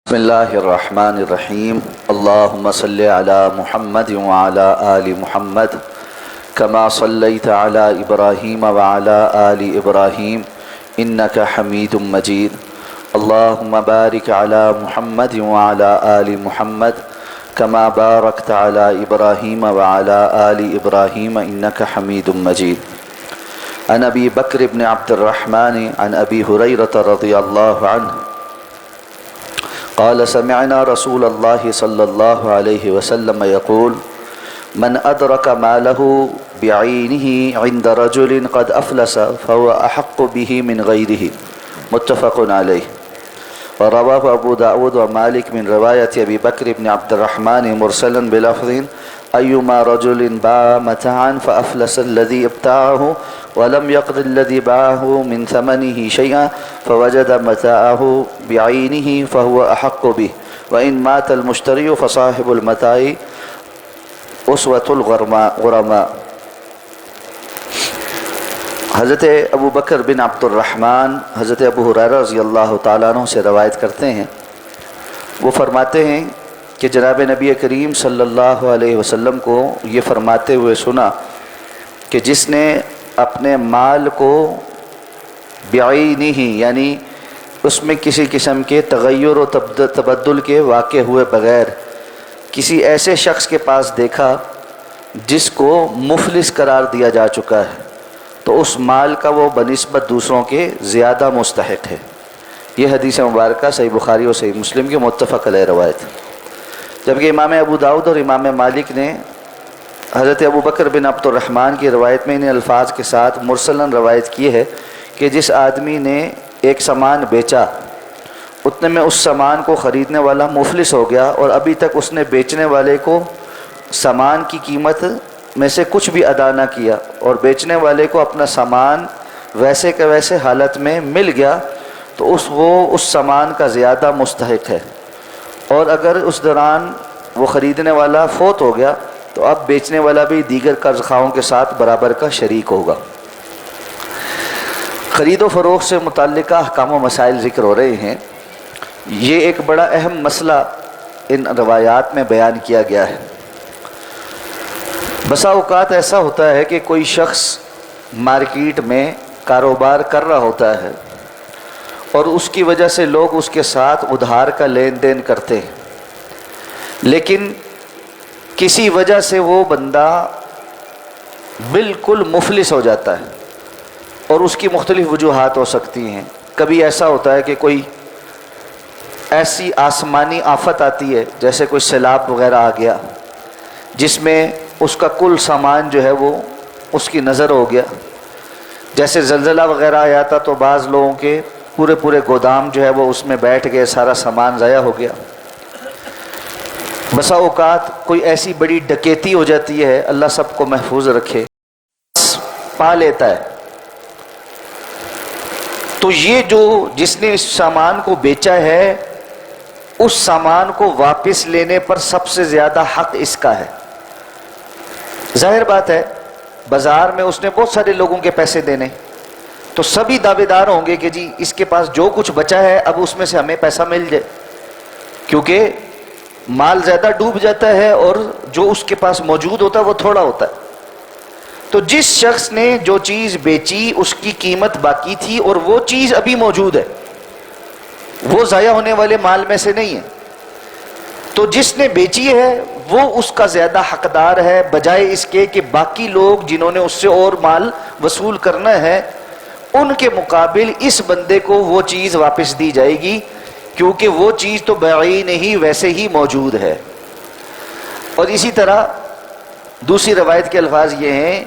بسم اللہ الرحمن الرحیم اللہم صلی علی محمد وعلی آل محمد کما صلیت علی ابراہیم وعلی آل ابراہیم انک حمید مجید اللہم بارک علی محمد وعلی آل محمد کما بارکت علی ابراہیم وعلی آل ابراہیم انک حمید مجید عن ابی بکر بن عبد الرحمن عن ابی ہریرہ رضی اللہ عنہ قال سمعنا رسول الله صلى الله عليه وسلم يقول من أدرك ماله بعينه عند رجل قد أفلس فهو أحق به من غيره متفق عليه ورواه أبو داود ومالك من رواية أبي بكر بن عبد الرحمن مرسلا بلفظ أيما رجل باع متاعا فأفلس الذي ابتاعه ولم يقض الذي باعه من ثمنه شيئا فوجد متاعه بعينه فهو أحق به وإن مات المشتري فصاحب المتاع أسوة الغرماء۔ حضرت ابو بکر بن عبد الرحمن حضرت ابو ہریرہ رضی اللہ تعالیٰ عنہ سے روایت کرتے ہیں، وہ فرماتے ہیں کہ جناب نبی کریم صلی اللہ علیہ وسلم کو یہ فرماتے ہوئے سنا کہ جس نے اپنے مال کو بعینہ یعنی اس میں کسی قسم کے تغیر و تبدل کے واقع ہوئے بغیر کسی ایسے شخص کے پاس دیکھا جس کو مفلس قرار دیا جا چکا ہے تو اس مال کا وہ بنسبت دوسروں کے زیادہ مستحق ہے۔ یہ حدیث مبارکہ صحیح بخاری اور صحیح مسلم کی متفق علیہ روایت ہے، جبکہ امام ابو داؤد اور امام مالک نے حضرت ابو بکر بن عبد الرحمن کی روایت میں ان الفاظ کے ساتھ مرسلاً روایت کی ہے کہ جس آدمی نے ایک سامان بیچا اتنے میں اس سامان کو خریدنے والا مفلس ہو گیا اور ابھی تک اس نے بیچنے والے کو سامان کی قیمت میں سے کچھ بھی ادا نہ کیا اور بیچنے والے کو اپنا سامان ویسے کہ ویسے حالت میں مل گیا تو وہ اس سامان کا زیادہ مستحق ہے، اور اگر اس دوران وہ خریدنے والا فوت ہو گیا تو اب بیچنے والا بھی دیگر قرض خواہوں کے ساتھ برابر کا شریک ہوگا۔ خرید و فروخت سے متعلقہ احکام و مسائل ذکر ہو رہے ہیں۔ یہ ایک بڑا اہم مسئلہ ان روایات میں بیان کیا گیا ہے۔ بسا اوقات ایسا ہوتا ہے کہ کوئی شخص مارکیٹ میں کاروبار کر رہا ہوتا ہے اور اس کی وجہ سے لوگ اس کے ساتھ ادھار کا لین دین کرتے ہیں، لیکن کسی وجہ سے وہ بندہ بالکل مفلس ہو جاتا ہے، اور اس کی مختلف وجوہات ہو سکتی ہیں۔ کبھی ایسا ہوتا ہے کہ کوئی ایسی آسمانی آفت آتی ہے جیسے کوئی سیلاب وغیرہ آ گیا جس میں اس کا کل سامان جو ہے وہ اس کی نظر ہو گیا، جیسے زلزلہ وغیرہ آیا تھا تو بعض لوگوں کے پورے گودام جو ہے وہ اس میں بیٹھ گئے، سارا سامان ضائع ہو گیا۔ بسا اوقات کوئی ایسی بڑی ڈکیتی ہو جاتی ہے، اللہ سب کو محفوظ رکھے، پا لیتا ہے، تو یہ جو جس نے اس سامان کو بیچا ہے اس سامان کو واپس لینے پر سب سے زیادہ حق اس کا ہے۔ ظاہر بات ہے بازار میں اس نے بہت سارے لوگوں کے پیسے دینے، تو سبھی دعوے دار ہوں گے کہ جی اس کے پاس جو کچھ بچا ہے اب اس میں سے ہمیں پیسہ مل جائے، کیونکہ مال زیادہ ڈوب جاتا ہے اور جو اس کے پاس موجود ہوتا ہے وہ تھوڑا ہوتا ہے۔ تو جس شخص نے جو چیز بیچی اس کی قیمت باقی تھی اور وہ چیز ابھی موجود ہے، وہ ضائع ہونے والے مال میں سے نہیں ہے، تو جس نے بیچی ہے وہ اس کا زیادہ حقدار ہے، بجائے اس کے کہ باقی لوگ جنہوں نے اس سے اور مال وصول کرنا ہے ان کے مقابل اس بندے کو وہ چیز واپس دی جائے گی، کیونکہ وہ چیز تو بعین ہی ویسے ہی موجود ہے۔ اور اسی طرح دوسری روایت کے الفاظ یہ ہیں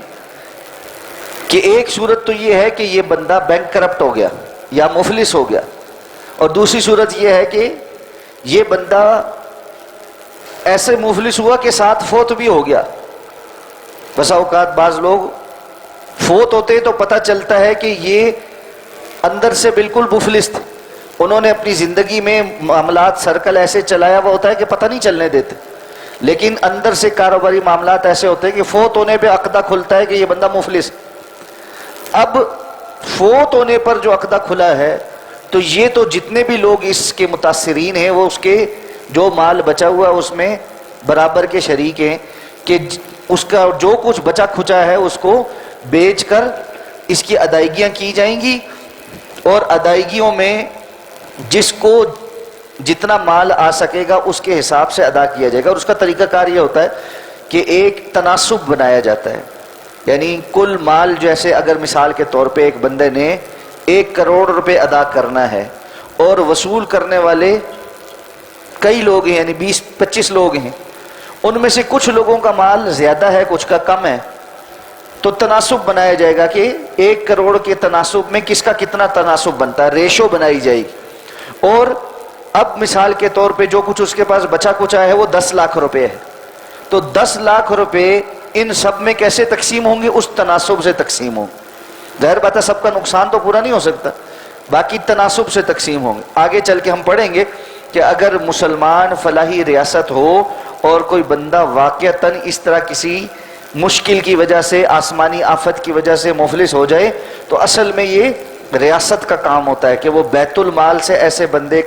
کہ ایک صورت تو یہ ہے کہ یہ بندہ بینک کرپٹ ہو گیا یا مفلس ہو گیا، اور دوسری صورت یہ ہے کہ یہ بندہ ایسے مفلس ہوا کہ ساتھ فوت بھی ہو گیا۔ بسا اوقات بعض لوگ فوت ہوتے تو پتہ چلتا ہے کہ یہ اندر سے بالکل مفلس تھے، انہوں نے اپنی زندگی میں معاملات سرکل ایسے چلایا ہوا ہوتا ہے کہ پتہ نہیں چلنے دیتے، لیکن اندر سے کاروباری معاملات ایسے ہوتے ہیں کہ فوت ہونے پہ عقدہ کھلتا ہے کہ یہ بندہ مفلس۔ اب فوت ہونے پر جو عقدہ کھلا ہے تو یہ تو جتنے بھی لوگ اس کے متاثرین ہیں وہ اس کے جو مال بچا ہوا اس میں برابر کے شریک ہیں کہ اس کا جو کچھ بچا کھچا ہے اس کو بیچ کر اس کی ادائیگیاں کی جائیں گی، اور ادائیگیوں میں جس کو جتنا مال آ سکے گا اس کے حساب سے ادا کیا جائے گا۔ اور اس کا طریقہ کار یہ ہوتا ہے کہ ایک تناسب بنایا جاتا ہے، یعنی کل مال جیسے اگر مثال کے طور پہ ایک بندے نے 1 کروڑ روپے ادا کرنا ہے اور وصول کرنے والے کئی لوگ ہیں، یعنی 20-25 لوگ ہیں، ان میں سے کچھ لوگوں کا مال زیادہ ہے کچھ کا کم ہے، تو تناسب بنایا جائے گا کہ 1 کروڑ کے تناسب میں کس کا کتنا تناسب بنتا ہے، ریشو بنائی جائے گی۔ اور اب مثال کے طور پہ جو کچھ اس کے پاس بچا کچا ہے وہ 10 لاکھ روپے ہے، تو 10 لاکھ روپے ان سب میں کیسے تقسیم ہوں گے؟ اس تناسب سے تقسیم ہوں گے۔ ظاہر بات ہے سب کا نقصان تو پورا نہیں ہو سکتا، باقی تناسب سے تقسیم ہوں گے۔ آگے چل کے ہم پڑھیں گے کہ اگر مسلمان فلاحی ریاست ہو اور کوئی بندہ واقعتاً اس طرح کسی مشکل کی وجہ سے، آسمانی آفت کی وجہ سے مفلس ہو جائے، تو اصل میں یہ ریاست کا کام ہوتا ہے کہ وہ بیت المال سے ایسے بندے